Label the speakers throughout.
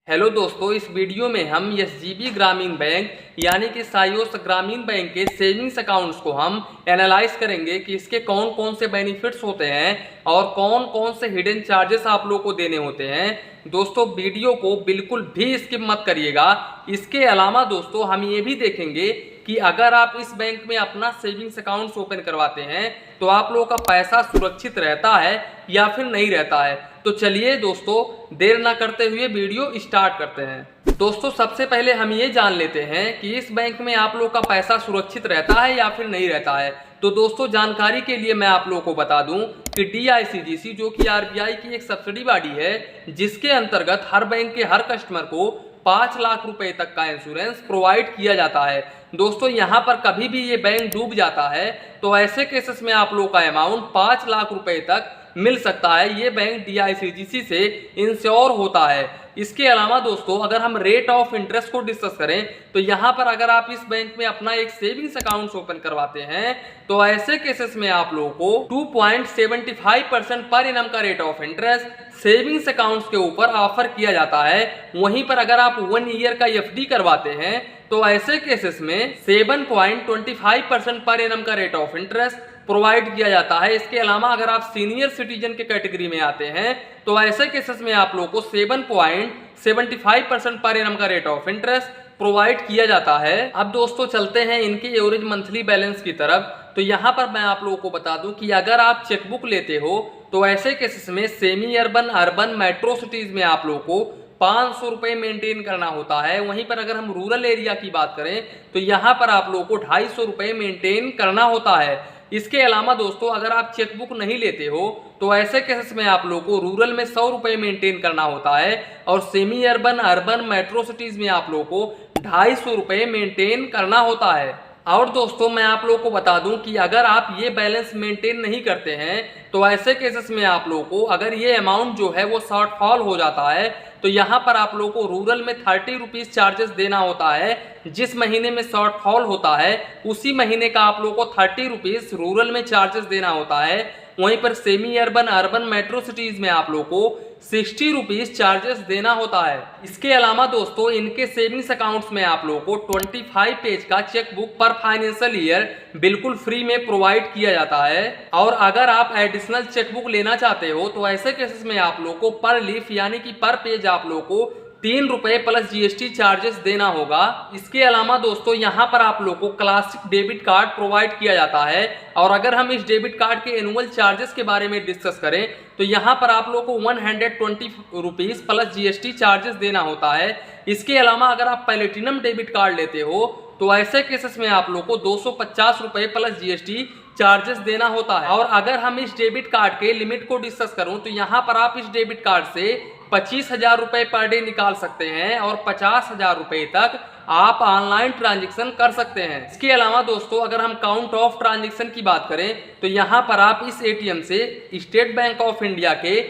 Speaker 1: Hello दोस्तों, इस video में हम एसजीबी ग्रामीण बैंक यानी कि साइयोस ग्रामीण बैंक के सेविंग्स अकाउंट्स को हम एनालाइज करेंगे कि इसके कौन कौन से बेनिफिट्स होते हैं और कौन कौन से हिडन चार्जेस आप लोगों को देने होते हैं। दोस्तों, वीडियो को बिल्कुल भी स्किप मत करिएगा। इसके अलावा दोस्तों हम ये भी देखेंगे कि अगर आप इस बैंक में अपना सेविंग्स अकाउंट्स ओपन करवाते हैं तो आप लोगों का पैसा सुरक्षित रहता है या फिर नहीं रहता है। तो चलिए दोस्तों, देर ना करते हुए वीडियो स्टार्ट करते हैं। दोस्तों, सबसे पहले हम ये जान लेते हैं कि इस बैंक में आप लोग का पैसा सुरक्षित रहता है या फिर नहीं रहता है। तो दोस्तों, जानकारी के लिए मैं आप लोगों को बता दूं कि DICGC जो कि RBI की एक सब्सिडी बॉडी है, जिसके अंतर्गत हर बैंक के हर कस्टमर को 5 लाख रुपए तक का इंश्योरेंस प्रोवाइड किया जाता है। दोस्तों, यहाँ पर कभी भी ये बैंक डूब जाता है तो ऐसे केसेस में आप लोगों का अमाउंट 5 लाख रुपए तक मिल सकता है। ये बैंक DICGC से इंश्योर होता है। इसके अलावा दोस्तों, अगर हम रेट ऑफ इंटरेस्ट को डिस्कस करें तो यहाँ पर अगर आप इस बैंक में अपना एक सेविंग्स अकाउंट ओपन करवाते हैं तो ऐसे केसेस में आप लोगों को 2.75% पर एनम का rate of interest savings accounts के ऊपर ऑफर किया जाता है। वहीं पर अगर आप 1 ईयर का FD करवाते हैं तो ऐसे केसेस में 7.25% पर एनम का रेट ऑफ इंटरेस्ट प्रोवाइड किया जाता है। इसके अलावा अगर आप सीनियर सिटीजन के कैटेगरी में आते हैं तो ऐसे केसेस में आप लोगों को 7.75% पर एनम का रेट ऑफ इंटरेस्ट प्रोवाइड किया जाता है। अब दोस्तों चलते हैं इनके एवरेज मंथली बैलेंस की तरफ। तो यहाँ पर मैं आप लोगों को बता दूं कि अगर आप चेकबुक लेते हो तो ऐसे केसेस में semi urban, urban, metro cities में आप लोगों को 500 रुपये मेंटेन करना होता है। वहीं पर अगर हम रूरल एरिया की बात करें तो यहाँ पर आप लोगों को 250 रुपये मेंटेन करना होता है। इसके अलावा दोस्तों, अगर आप चेकबुक नहीं लेते हो तो ऐसे केसेस में आप लोगों को रूरल में 100 रुपये मेंटेन करना होता है और semi urban, urban, metro cities में आप लोगों को 250 रुपये मेंटेन करना होता है। और दोस्तों, मैं आप लोगों को बता दूं कि अगर आप ये बैलेंस मेंटेन नहीं करते हैं तो ऐसे केसेस में आप लोगों को अगर ये अमाउंट जो है वो शॉर्टफॉल हो जाता है तो यहाँ पर आप लोगों को रूरल में 30 रुपीज़ चार्जेस देना होता है। जिस महीने में शॉर्टफॉल होता है उसी महीने का आप लोगों को 30 रुपीज़ रूरल में चार्जेस देना होता है। वहीं पर semi urban, urban, metro cities में आप लोगों को 60 रुपीज़ चार्जेस देना होता है। इसके अलावा दोस्तों, इनके सेविंग्स अकाउंट्स में आप लोगों को 25 पेज का चेकबुक पर फाइनेंशियल ईयर बिल्कुल फ्री में प्रोवाइड किया जाता है। और अगर आप एडिशनल चेकबुक लेना चाहते हो तो ऐसे केसेस में आप लोगों को पर लीफ यानी कि पर पेज आप लोगों को 3 रुपये प्लस GST चार्जेस देना होगा। इसके अलावा दोस्तों, यहाँ पर आप लोगों को क्लासिक डेबिट कार्ड प्रोवाइड किया जाता है। और अगर हम इस डेबिट कार्ड के एनुअल चार्जेस के बारे में डिस्कस करें तो यहाँ पर आप लोगों को 120 रुपीज़ प्लस GST चार्जेस देना होता है। इसके अलावा अगर आप प्लैटिनम डेबिट कार्ड लेते हो तो ऐसे केसेस में आप लोगों को 250 रुपये प्लस GST चार्जेस देना होता है। और अगर हम इस डेबिट कार्ड के लिमिट को डिस्कस करूं तो यहाँ पर आप इस डेबिट कार्ड से 25,000 रुपये पर डे निकाल सकते हैं और 50,000 रुपये तक आप ऑनलाइन ट्रांजैक्शन कर सकते हैं। इसके अलावा दोस्तों, अगर हम काउंट ऑफ ट्रांजैक्शन की बात करें तो यहाँ पर आप इस ATM से स्टेट बैंक ऑफ इंडिया के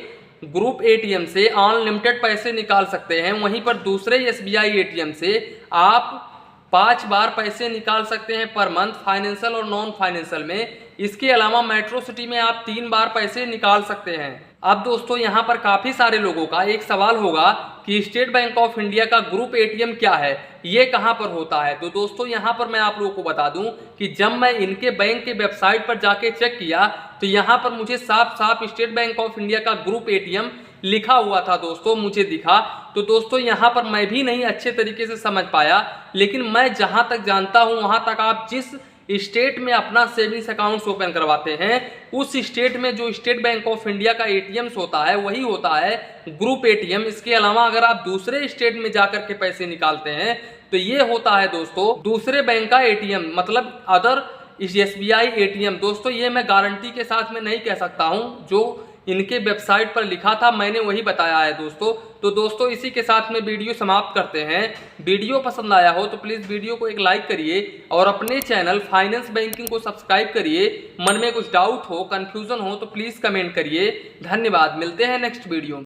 Speaker 1: ग्रुप ATM से अनलिमिटेड पैसे निकाल सकते हैं। वहीं पर दूसरे SBI ATM से आप 5 बार पैसे निकाल सकते हैं पर मंथ, फाइनेंशियल और नॉन फाइनेंशियल में। इसके अलावा मेट्रो सिटी में आप 3 बार पैसे निकाल सकते हैं। अब दोस्तों, यहाँ पर काफ़ी सारे लोगों का एक सवाल होगा कि स्टेट बैंक ऑफ इंडिया का ग्रुप ATM क्या है, ये कहाँ पर होता है। तो दोस्तों, यहाँ पर मैं आप लोगों को बता दूं कि जब मैं इनके बैंक के वेबसाइट पर जाके चेक किया तो यहाँ पर मुझे साफ साफ स्टेट बैंक ऑफ इंडिया का ग्रुप ATM लिखा हुआ था दोस्तों, मुझे दिखा। तो दोस्तों, यहाँ पर मैं भी नहीं अच्छे तरीके से समझ पाया, लेकिन मैं जहाँ तक जानता हूँ वहाँ तक आप जिस स्टेट में अपना सेविंग्स अकाउंट्स ओपन करवाते हैं उस स्टेट में जो स्टेट बैंक ऑफ इंडिया का ATMs होता है वही होता है ग्रुप ATM। इसके अलावा अगर आप दूसरे स्टेट में जाकर के पैसे निकालते हैं तो ये होता है दोस्तों दूसरे बैंक का ATM, मतलब अदर SBI ATM। दोस्तों, ये मैं गारंटी के साथ में नहीं कह सकता हूँ, जो इनके वेबसाइट पर लिखा था मैंने वही बताया है दोस्तों। तो दोस्तों, इसी के साथ में वीडियो समाप्त करते हैं। वीडियो पसंद आया हो तो प्लीज़ वीडियो को एक लाइक करिए और अपने चैनल फाइनेंस बैंकिंग को सब्सक्राइब करिए। मन में कुछ डाउट हो, कन्फ्यूज़न हो तो प्लीज़ कमेंट करिए। धन्यवाद, मिलते हैं नेक्स्ट वीडियो में।